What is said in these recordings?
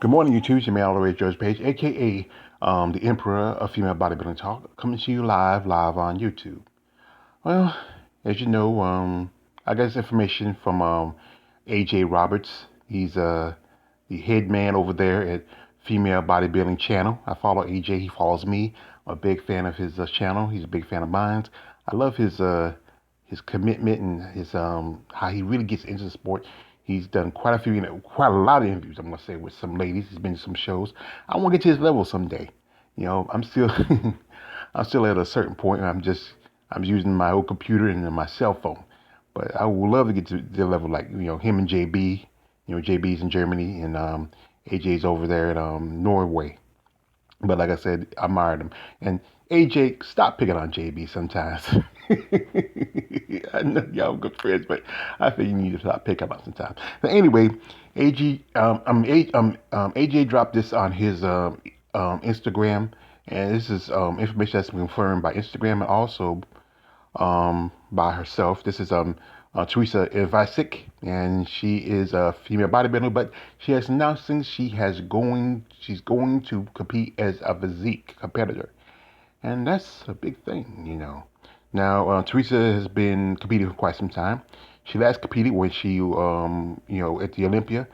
Good morning, YouTube. It's your man, all the way George Page, aka the Emperor of Female Bodybuilding Talk, coming to you live on YouTube. Well, as you know, I got this information from AJ Roberts. He's the head man over there at Female Bodybuilding Channel. I follow AJ. He follows me. I'm a big fan of his channel. He's a big fan of mine. I love his commitment and his how he really gets into the sport. He's done quite a lot of interviews. I'm gonna say with some ladies. He's been to some shows. I want to get to his level someday. You know, I'm still I'm still at a certain point. I'm using my old computer and my cell phone. But I would love to get to the level like him and JB. JB's in Germany and AJ's over there in Norway. But like I said, I admired him. And AJ, stop picking on JB sometimes. I know y'all good friends, but I think you need to stop picking on sometimes. But anyway, AJ dropped this on his Instagram, and this is information that's been confirmed by Instagram and also by herself. This is Theresa Ivancik, and she is a female bodybuilder, but she has announced she's going to compete as a physique competitor, and that's a big thing. Now, Theresa has been competing for quite some time. She last competed when at the Olympia.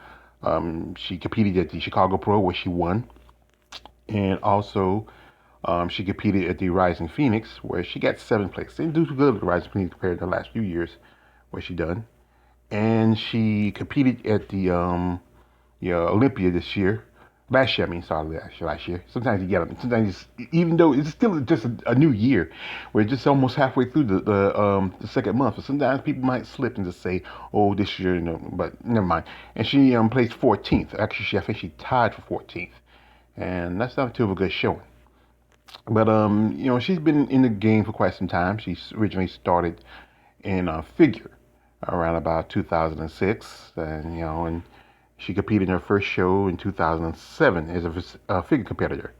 She competed at the Chicago Pro where she won, and also she competed at the Rising Phoenix, where she got seventh place. Didn't do too good with the Rising Phoenix compared to the last few years where she done. And she competed at the Olympia this year. Last year, I mean, sorry, last year. Sometimes you get them. Sometimes, even though it's still just a new year, we're just almost halfway through the second month. So sometimes people might slip and just say, "Oh, this year," but never mind. And she placed 14th. Actually, I think she tied for 14th, and that's not too of a good showing. But she's been in the game for quite some time. She originally started in figure around about 2006, and she competed in her first show in 2007 as a figure competitor.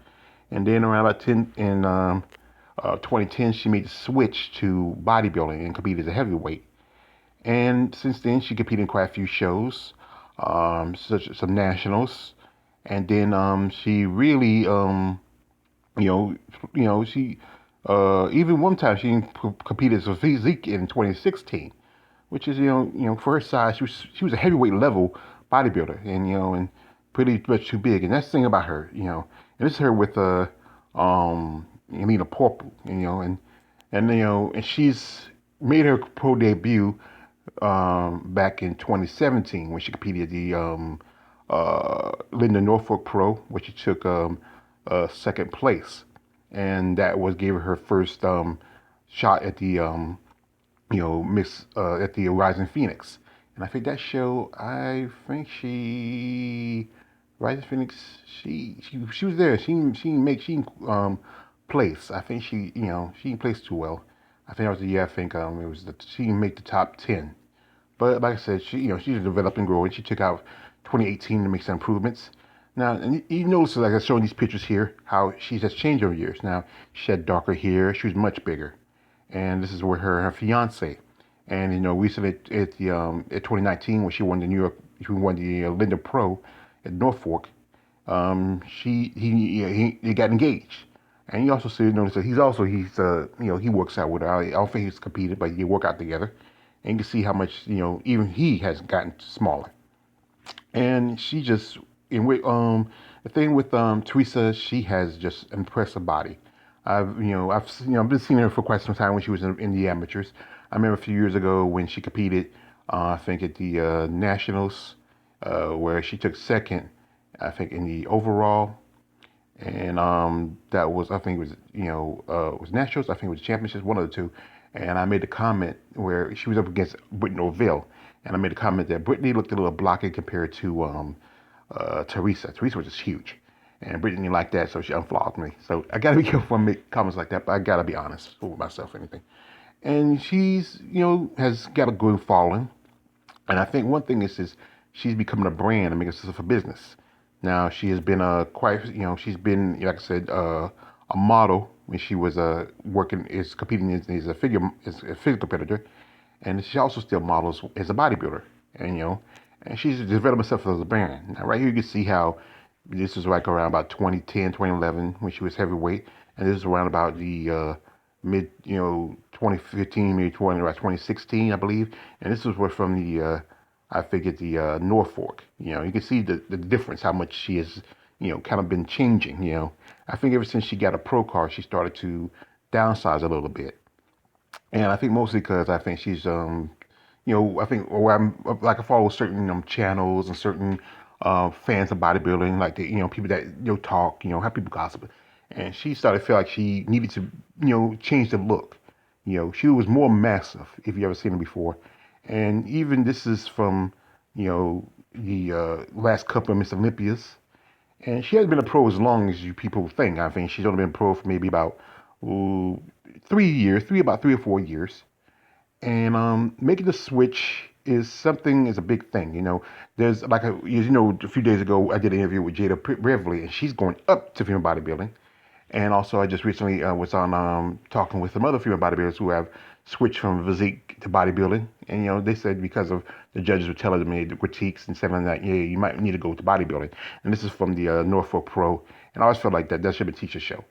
And then around about 2010, she made the switch to bodybuilding and competed as a heavyweight. And since then, she competed in quite a few shows, such some nationals, and then she really you know, she even one time she competed as a physique in 2016, which is for her size, she was a heavyweight level bodybuilder, and pretty much too big. And that's the thing about her, and this is her with Elena Porple, and she's made her pro debut back in 2017 when she competed at the Linda Norfolk Pro, where she took second place, and that was gave her first shot at the Miss at the Rising Phoenix. And I think that show, I think she Rising Phoenix, she was there. She place. I think she didn't place too well. I think that was the year. I think it was she didn't make the top 10. But like I said, she's developing and growing. She took out 2018 to make some improvements. Now, and you notice, like I'm showing these pictures here, how she has changed over years. Now, she had darker hair. She was much bigger. And this is where her fiance. And, recently at the at 2019, when she won the Linda Pro at Norfolk, he got engaged. And you also notice that he works out with her. I don't think he's competed, but they work out together. And you can see how much, even he has gotten smaller. And she just, and with the thing with Theresa, she has just impressive body. I've been seeing her for quite some time when she was in the amateurs. I remember a few years ago when she competed, I think at the nationals, where she took second, I think in the overall, and that was, I think it was it was nationals, I think it was championships, one of the two. And I made a comment where she was up against Brittany O'Ville, and I made a comment that Brittany looked a little blocky compared to Theresa. Theresa was just huge, and Brittany didn't like that, so she unflogged me. So I gotta be careful when I make comments like that, but I gotta be honest with myself, anything. And she's, has got a good following, and I think one thing is she's becoming a brand and making herself a business. Now she has been she's been, like I said, a model when she was competing as a figure competitor, and she also still models as a bodybuilder, and she's developed herself as a brand. Now right here you can see how This was like around about 2010, 2011 when she was heavyweight, and this is around about the mid, 2015, maybe 2016, I believe. And this was where from the, I figured the Norfolk. You can see the difference, how much she has, kind of been changing. I think ever since she got a pro card, she started to downsize a little bit. And I think mostly because I think she's I think or I'm like I follow certain channels and certain fans of bodybuilding, like the people that talk, how people gossip, and she started to feel like she needed to change the look. She was more massive if you ever seen her before, and even this is from the last couple of Miss Olympias, and she hasn't been a pro as long as you people think. I think she's only been pro for maybe about ooh, 3 years, about 3 or 4 years, and making the switch is a big thing. There's like a few days ago I did an interview with Jada Beverly, and she's going up to female bodybuilding. And also I just recently was on talking with some other female bodybuilders who have switched from physique to bodybuilding, and they said because of the judges were telling them the critiques and saying that yeah, you might need to go to bodybuilding. And this is from the Norfolk Pro, and I always felt like that should have been Tisha's show.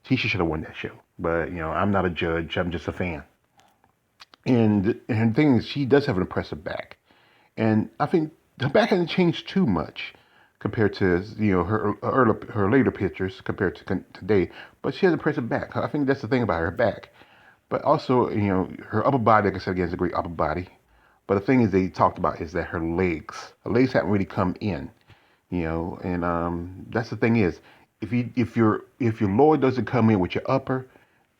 Tisha should have won that show, but I'm not a judge. I'm just a fan. And the thing is, she does have an impressive back, and I think her back hasn't changed too much compared to her later pictures compared to today. But she has an impressive back. I think that's the thing about her back. But also, her upper body, like I said again, is a great upper body. But the thing is, they talked about is that her legs haven't really come in. And that's the thing is, if your lower doesn't come in with your upper,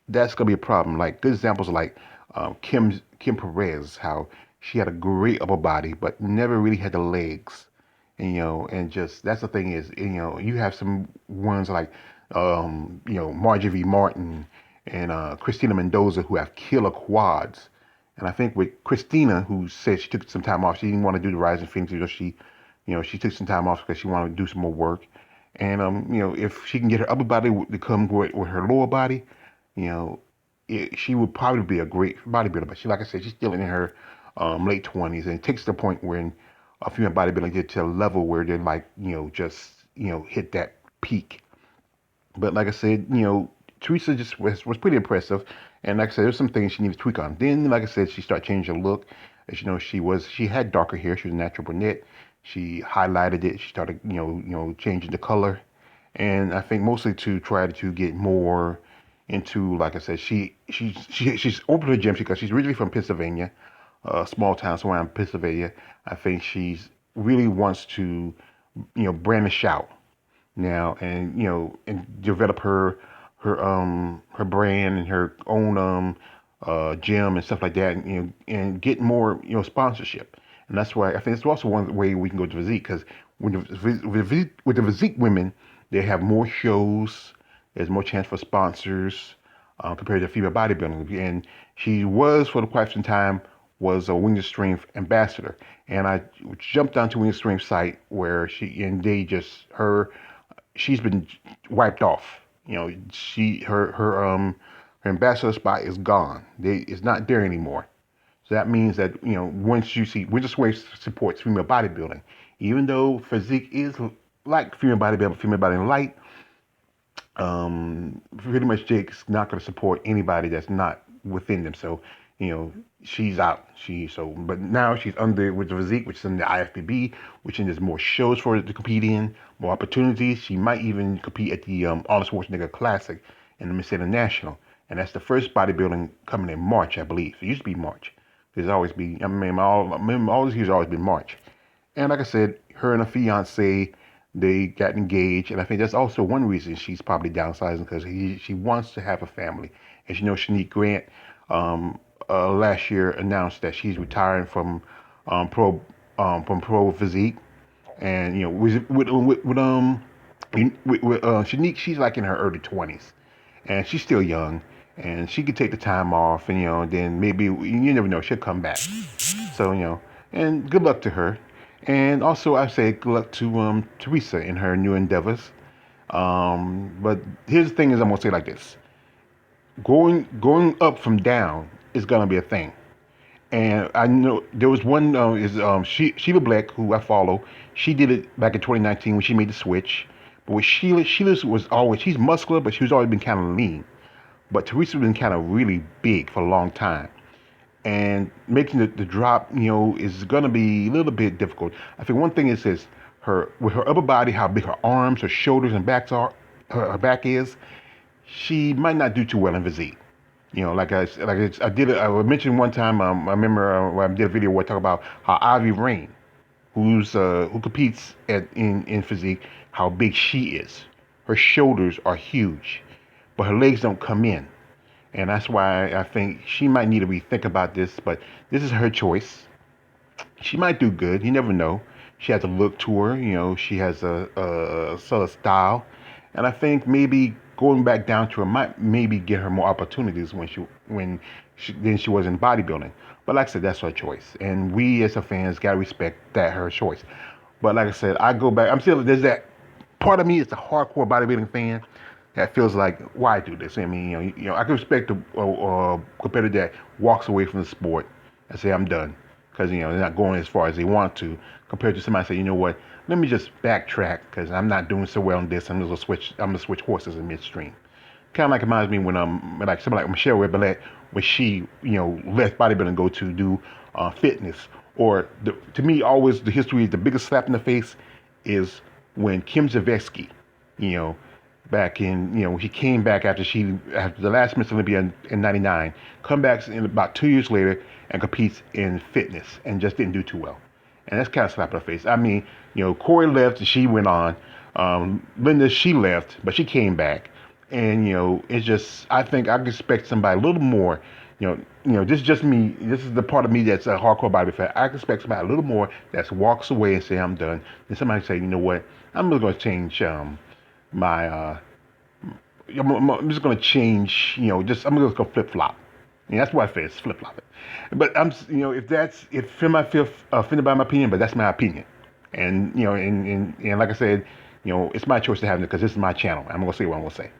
that's gonna be a problem. Like good examples are like Kim Perez, how she had a great upper body but never really had the legs. And just that's the thing is, you have some ones like Marjorie V. Martin and Christina Mendoza who have killer quads. And I think with Christina, who said she took some time off, she didn't want to do the Rising Phoenix, she took some time off because she wanted to do some more work. And if she can get her upper body to come with her lower body, you know, she would probably be a great bodybuilder. But like I said, she's still in her late 20s, and it takes the point when a female bodybuilder get to a level where they're like, just hit that peak. But like I said, Theresa just was pretty impressive. And like I said, there's some things she needs to tweak on. Then, like I said, she started changing her look. As you know, she had darker hair. She was a natural brunette. She highlighted it. She started, changing the color. And I think mostly to try to get more into, like I said, she's opened her gym because she's originally from Pennsylvania, a small town somewhere in Pennsylvania. I think she's really wants to, brandish out now, and and develop her brand and her own gym and stuff like that, and and get more sponsorship. And that's why I think it's also one way we can go to physique, because with the physique women, they have more shows. There's more chance for sponsors compared to female bodybuilding. And she was for quite some time was a Wings of Strength ambassador, and I jumped onto Wings of Strength site where they just she's been wiped off. Her ambassador spot is gone. It's not there anymore. So that means that once you see Winter Sway supports female bodybuilding, even though physique is like female bodybuilding, female bodybuilding light, pretty much Jake's not going to support anybody that's not within them. So, she's out. But now she's under with the physique, which is in the IFBB, which there's more shows for her to compete in, more opportunities. She might even compete at the Arnold Schwarzenegger Classic in the Miss International, and that's the first bodybuilding coming in March, I believe. It used to be March. There's always be. I mean, all these years always been March. And like I said, her and her fiance, they got engaged, and I think that's also one reason she's probably downsizing, because she wants to have a family. As you know, Shanique Grant last year announced that she's retiring from pro physique, and with Shanique, she's like in her early 20s, and she's still young, and she could take the time off, and then maybe you never know, she'll come back. So and good luck to her. And also, I say good luck to Theresa in her new endeavors. But here's the thing: is I'm gonna say it like this: going up from down is gonna be a thing, And I know there was one is Sheila Black, who I follow. She did it back in 2019 when she made the switch. But with Sheila was always, she's muscular, but she's always been kind of lean. But Teresa's been kind of really big for a long time. And making the drop, is gonna be a little bit difficult. I think one thing is this: her with her upper body, how big her arms, her shoulders, and backs are, her back is. She might not do too well in physique. I mentioned one time. I remember when I did a video where I talk about how Ivy Rain, who competes in physique, how big she is. Her shoulders are huge, but her legs don't come in. And that's why I think she might need to rethink about this, but this is her choice. She might do good. You never know. She has a look to her. She has a sort of style. And I think maybe going back down to her might maybe get her more opportunities than she was in bodybuilding. But like I said, that's her choice. And we as her fans got to respect that her choice. But like I said, I go back. There's that part of me is a hardcore bodybuilding fan that feels like, why do this? I mean, I can respect a competitor that walks away from the sport and say, I'm done. Because, they're not going as far as they want to, compared to somebody say, you know what, let me just backtrack because I'm not doing so well in this. I'm gonna switch horses in midstream. Kind of like reminds me when like somebody like Michelle Rebellet, when she, left bodybuilding and go to do fitness. Or to me, always the history is the biggest slap in the face is when Kim Zavetsky, you know, back in, when she came back after the last Miss Olympia in '99, come back in about 2 years later and competes in fitness and just didn't do too well. And that's kind of slap in the face. I mean, Corey left and she went on. Linda, she left, but she came back. And, it's just, I think I could expect somebody a little more, this is just me. This is the part of me that's a hardcore body fan. I can expect somebody a little more that walks away and say, I'm done. Then somebody say, you know what, I'm really going to change my, I'm just going to change, I'm just going to flip flop. And that's why I say it's flip flopping. But if somebody feel offended by my opinion, but that's my opinion. And, and like I said, it's my choice to have it because this is my channel. I'm going to say what I'm going to say.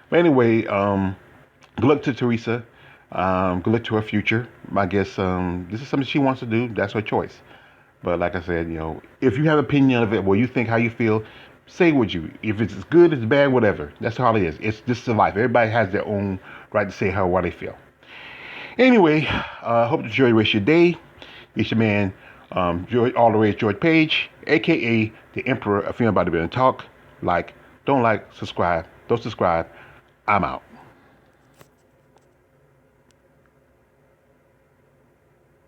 But anyway, good luck to Theresa. Good luck to her future. I guess this is something she wants to do. That's her choice. But like I said, if you have an opinion of it, well, you think how you feel, say what you. If it's good, it's bad, whatever. That's how it is. This is life. Everybody has their own right to say what they feel. Anyway, hope to enjoy the rest of your day. It's your man, all the way George Page, aka the Emperor of Female Bodybuilding Talk. Don't like, subscribe. Don't subscribe. I'm out.